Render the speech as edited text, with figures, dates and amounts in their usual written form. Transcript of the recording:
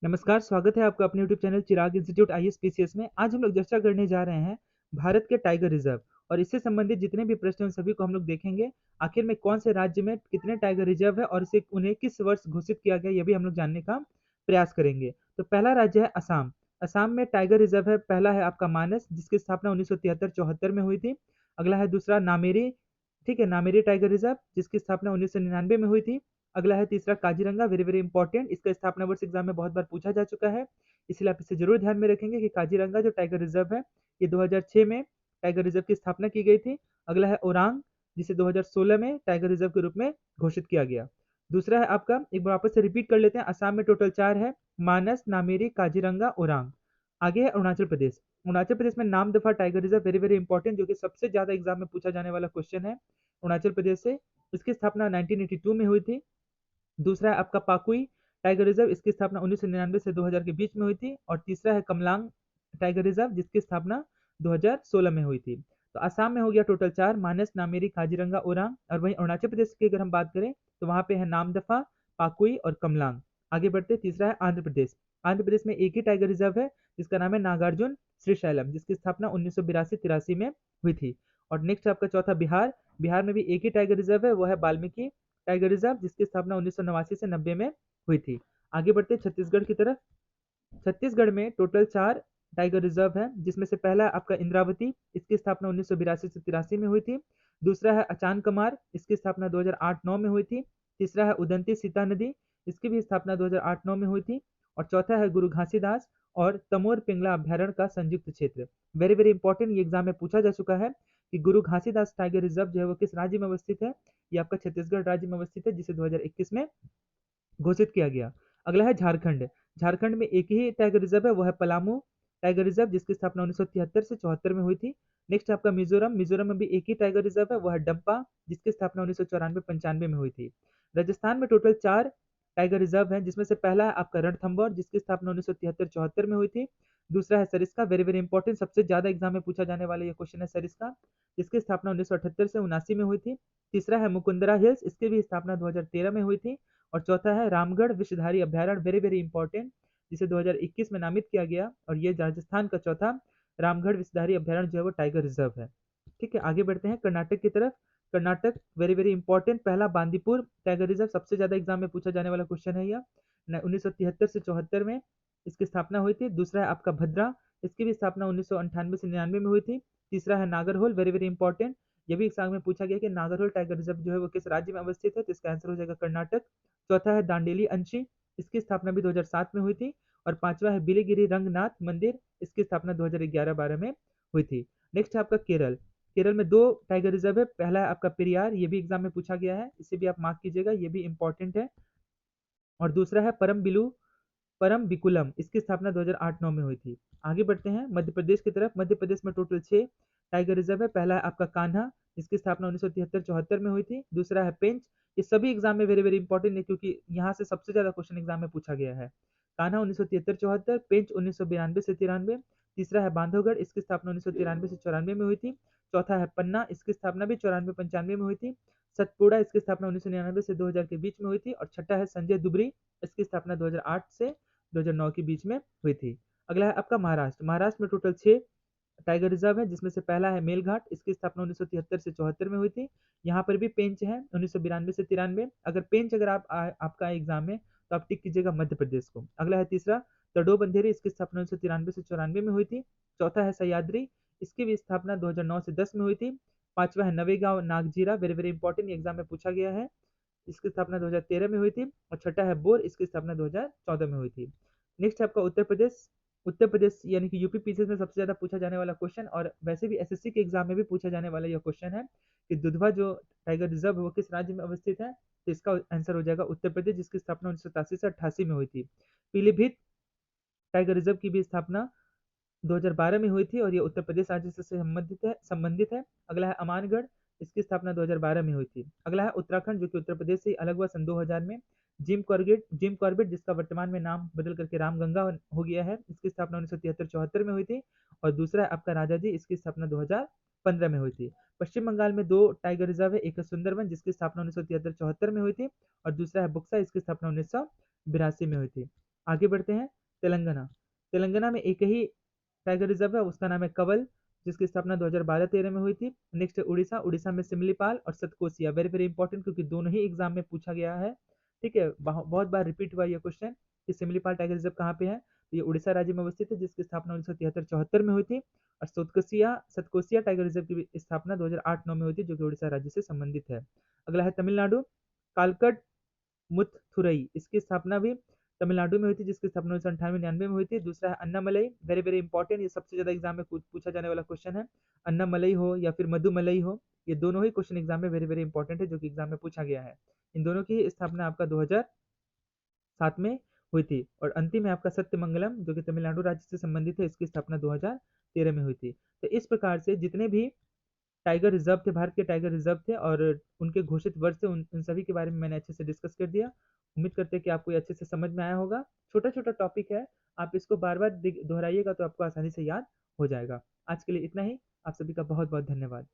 नमस्कार, स्वागत है आपका अपने यूट्यूब चैनल चिराग इंस्टीट्यूट आईएएस पीसीएस में। आज हम लोग चर्चा करने जा रहे हैं भारत के टाइगर रिजर्व और इससे संबंधित जितने भी प्रश्न हैं उन सभी को हम लोग देखेंगे। आखिर में कौन से राज्य में कितने टाइगर रिजर्व है और इसे उन्हें किस वर्ष घोषित किया गया, यह भी हम लोग जानने का प्रयास करेंगे। तो पहला राज्य है असम। असम में टाइगर रिजर्व है। पहला है आपका मानस, जिसकी स्थापना 1973-74 में हुई थी। अगला है दूसरा नामेरी। ठीक है, नामेरी टाइगर रिजर्व जिसकी स्थापना 1999 में हुई थी। अगला है तीसरा काजीरंगा, वेरी वेरी इंपॉर्टेंट, इसका स्थापना वर्ष एग्जाम में बहुत बार पूछा जा चुका है, इसलिए आप इसे जरूर ध्यान में रखेंगे कि काजीरंगा जो टाइगर रिजर्व है ये 2006 में टाइगर रिजर्व की स्थापना की गई थी। अगला है ओरांग, जिसे 2016 में टाइगर रिजर्व के रूप में घोषित किया गया। दूसरा है आपका, एक बार वापस से रिपीट कर लेते हैं, असम में टोटल चार है, मानस, नामेरी, काजीरंगा, ओरांग। आगे है अरुणाचल प्रदेश। अरुणाचल प्रदेश में Namdapha tiger reserve, very very important, जो कि सबसे ज्यादा एग्जाम में पूछा जाने वाला क्वेश्चन है अरुणाचल प्रदेश से। इसकी स्थापना 1982 में हुई थी। दूसरा है आपका पाकुई टाइगर रिजर्व, इसकी स्थापना 1999 से 2000 के बीच में हुई थी। और तीसरा है कमलांग टाइगर रिजर्व, जिसकी स्थापना 2016 में हुई थी। तो आसाम में हो गया टोटल चार, मानस, नामेरी, काजीरंगा, ओरांग। और वहीं अरुणाचल प्रदेश की अगर हम बात करें तो वहां पे है नामदफा, पाकुई और कमलांग। आगे बढ़ते, तीसरा है आंध्र प्रदेश। आंध्र प्रदेश में एक ही टाइगर रिजर्व है जिसका नाम है नागार्जुन श्रीशैलम, जिसकी स्थापना 1982-83 में हुई थी। और नेक्स्ट आपका चौथा बिहार। बिहार में भी एक ही टाइगर रिजर्व है, वो है वाल्मीकि टाइगर रिजर्व, जिसकी स्थापना 1989 से 90 में हुई थी। आगे बढ़ते छत्तीसगढ़ की तरफ। छत्तीसगढ़ में टोटल चार टाइगर रिजर्व है, जिसमें से पहला है आपका इंद्रावती, इसकी स्थापना 1982 से 83 में हुई थी। दूसरा है अचान कमार, इसकी स्थापना 2008-9 में हुई थी। तीसरा है उदंती सीता नदी, इसकी भी स्थापना 2008-9 में हुई थी। और चौथा है गुरु घासीदास और तमोर पिंगला अभ्यारण्य का संयुक्त क्षेत्र। वेरी वेरी इंपॉर्टेंट, ये एग्जाम में पूछा जा चुका है कि गुरु घासीदास टाइगर रिजर्व जो है वो किस राज्य में अवस्थित है। ये आपका छत्तीसगढ़ राज्य में अवस्थित है, जिसे 2021 में घोषित किया गया। अगला है झारखंड। झारखंड में एक ही टाइगर रिजर्व है, वो है पलामू टाइगर रिजर्व, जिसकी स्थापना 1973 से 74 में हुई थी। नेक्स्ट आपका मिजोरम। मिजोरम में भी एक ही टाइगर रिजर्व है, वो है डंपा, जिसकी स्थापना 1994-95 में हुई थी। राजस्थान में टोटल चार टाइगर रिजर्व है, जिसमें से पहला है आपका रणथंभौर, जिसकी स्थापना 1973-74 में हुई थी। दूसरा है सरिस्का, वेरी वेरी इंपॉर्टेंट, सबसे ज्यादा एग्जाम में पूछा जाने वाला ये क्वेश्चन है सरिस्का, जिसकी स्थापना 1978 से 79 में हुई थी। तीसरा है मुकुंदरा हिल्स, इसकी भी स्थापना 2013 में हुई थी। और चौथा है रामगढ़ विषधारी अभ्यारण्य, वेरी वेरी इंपॉर्टेंट, जिसे 2021 में नामित किया गया, और ये राजस्थान का चौथा रामगढ़ विषधारी अभ्यारण्य जो है वो टाइगर रिजर्व है। ठीक है, आगे बढ़ते हैं कर्नाटक की तरफ। कर्नाटक वेरी वेरी इंपॉर्टेंट, पहला बांदीपुर टाइगर रिजर्व, सबसे ज्यादा एग्जाम में पूछा जाने वाला क्वेश्चन है यह। 1973 से 74 में इसकी स्थापना हुई थी। दूसरा है आपका भद्रा, इसकी भी स्थापना 1998 से 99 में हुई थी। तीसरा है नागरहोल, वेरी वेरी इंपॉर्टेंट, ये भी एग्जाम में पूछा गया कि नागरहोल टाइगर रिजर्व जो है वो किस राज्य में अवस्थित है, तो इसका आंसर हो जाएगा कर्नाटक। चौथा है दांडेली अंशी, इसकी स्थापना भी 2007 में हुई थी। और पांचवा है बिलीगिरी रंगनाथ मंदिर, इसकी स्थापना 2011-12 में हुई थी। नेक्स्ट है आपका केरल। केरल में दो टाइगर रिजर्व है, पहला है आपका पेरियार, ये भी एग्जाम में पूछा गया है, इसे भी आप मार्क कीजिएगा, ये भी इंपॉर्टेंट है। और दूसरा है परम बिकुलम, इसकी स्थापना 2008-9 में हुई थी। आगे बढ़ते हैं मध्य प्रदेश की तरफ। मध्य प्रदेश में टोटल छह टाइगर रिजर्व है। पहला है आपका कान्हा, इसकी स्थापना 1973-74 में हुई थी। दूसरा है पेंच, ये सभी एग्जाम में वेरी वेरी इंपॉर्टेंट है क्योंकि यहाँ से सबसे ज्यादा क्वेश्चन एग्जाम में पूछा गया है। कान्हा 1973-74, पेंच 1992 से 93। तीसरा है बांधवगढ़, इसकी स्थापना 1993 से 94 में हुई थी। चौथा है पन्ना, इसकी स्थापना भी 94-95 में हुई थी। सतपुड़ा, इसकी स्थापना 1999 से 2000 के बीच में हुई थी। और छठा है संजय दुबरी, इसकी स्थापना 2008 से 2009 के बीच में हुई थी। अगला है आपका महाराष्ट्र। महाराष्ट्र में टोटल छह टाइगर रिजर्व है, जिसमें से पहला है मेलघाट, इसकी स्थापना 1973 से 74 में हुई थी। यहाँ पर भी पेंच है 1992 से 93। अगर पेंच अगर आपका एग्जाम में, तो आप टिक कीजिएगा मध्य प्रदेश को। अगला है तीसरा तडो बंधेरी, इसकी स्थापना 1993 से 94 में हुई थी। चौथा है सह्याद्री, इसकी भी स्थापना 2009 से 10 में हुई थी। पांचवा है Navegaon Nagzira, very very important, exam में पूछा गया है, इसकी स्थापना 2013 में हुई थी। और छठा है बोर, इसकी स्थापना 2014 में हुई थी। नेक्स्ट है आपका उत्तर प्रदेश। उत्तर प्रदेश यानी कि यूपी पीसीएस में सबसे ज्यादा पूछा जाने वाला क्वेश्चन, और वैसे भी एसएससी के एग्जाम में भी पूछा जाने वाला यह क्वेश्चन है कि दुधवा जो टाइगर रिजर्व है वो किस राज्य में अवस्थित है, तो इसका आंसर हो जाएगा उत्तर प्रदेश, जिसकी स्थापना 1987 से 88 में हुई थी। पीलीभीत टाइगर रिजर्व की भी स्थापना 2012 में हुई थी, और ये उत्तर प्रदेश राज्य से संबंधित है। अगला है अमानगढ़, इसकी स्थापना 2012 में हुई थी। अगला है उत्तराखंड, जो कि उत्तर प्रदेश से अलग हुआ सन 2000 में। जिम कॉर्बेट, जिसका वर्तमान में नाम बदल करके रामगंगा हो गया है, इसकी स्थापना 1973-74 में हुई थी। और दूसरा है आपका राजा जी, इसकी स्थापना 2015 में हुई थी। पश्चिम बंगाल में दो टाइगर रिजर्व है, एक है सुंदरवन, जिसकी स्थापना 1973-74 में हुई थी। और दूसरा है बुक्सा, इसकी स्थापना 1982 में हुई थी। आगे बढ़ते हैं। तेलंगाना। तेलंगाना में एक ही टाइगर रिजर्व है, उसका नाम है कवल, जिसकी स्थापना 2012-13 में हुई थी। नेक्स्ट है उड़ीसा। उड़ीसा में सिमलीपाल और सतकोसिया, वेरी वेरी इंपॉर्टेंट, क्योंकि दोनों ही एग्जाम में पूछा गया है। ठीक है, बहुत बार रिपीट हुआ ये क्वेश्चन कि सिमलीपाल टाइगर रिजर्व कहाँ पे है। तो ये उड़ीसा राज्य में अवस्थित है, जिसकी स्थापना 1973-74 में हुई थी। और सतकोसिया सतकोसिया टाइगर रिजर्व की स्थापना 2008-9 में हुई थी, जो कि उड़ीसा राज्य से संबंधित है। अगला है तमिलनाडु। कालकट मुथुरई, इसकी स्थापना भी तमिलनाडु में हुई थी, जिसकी स्थापना 1998-99 में हुई थी। दूसरा है अन्नामलई, वेरी वेरी इंपॉर्टेंट, ये सबसे ज्यादा एग्जाम में पूछा जाने वाला क्वेश्चन है। अन्नामलई हो या फिर मधुमलई हो, ये दोनों ही क्वेश्चन एग्जाम में वेरी वेरी इंपॉर्टेंट है, जो कि एग्जाम में पूछा गया है। इन दोनों की स्थापना आपका 2007 में हुई थी। और अंतिम है आपका सत्यमंगलम, जो कि तमिलनाडु राज्य से संबंधित है, इसकी स्थापना 2013 में हुई थी। तो इस प्रकार से जितने भी टाइगर रिजर्व थे, भारत के टाइगर रिजर्व थे और उनके घोषित वर्ष थे, उन सभी के बारे में मैंने अच्छे से डिस्कस कर दिया। उम्मीद करते हैं कि आपको ये अच्छे से समझ में आया होगा। छोटा छोटा टॉपिक है, आप इसको बार बार दोहराइएगा तो आपको आसानी से याद हो जाएगा। आज के लिए इतना ही। आप सभी का बहुत बहुत धन्यवाद।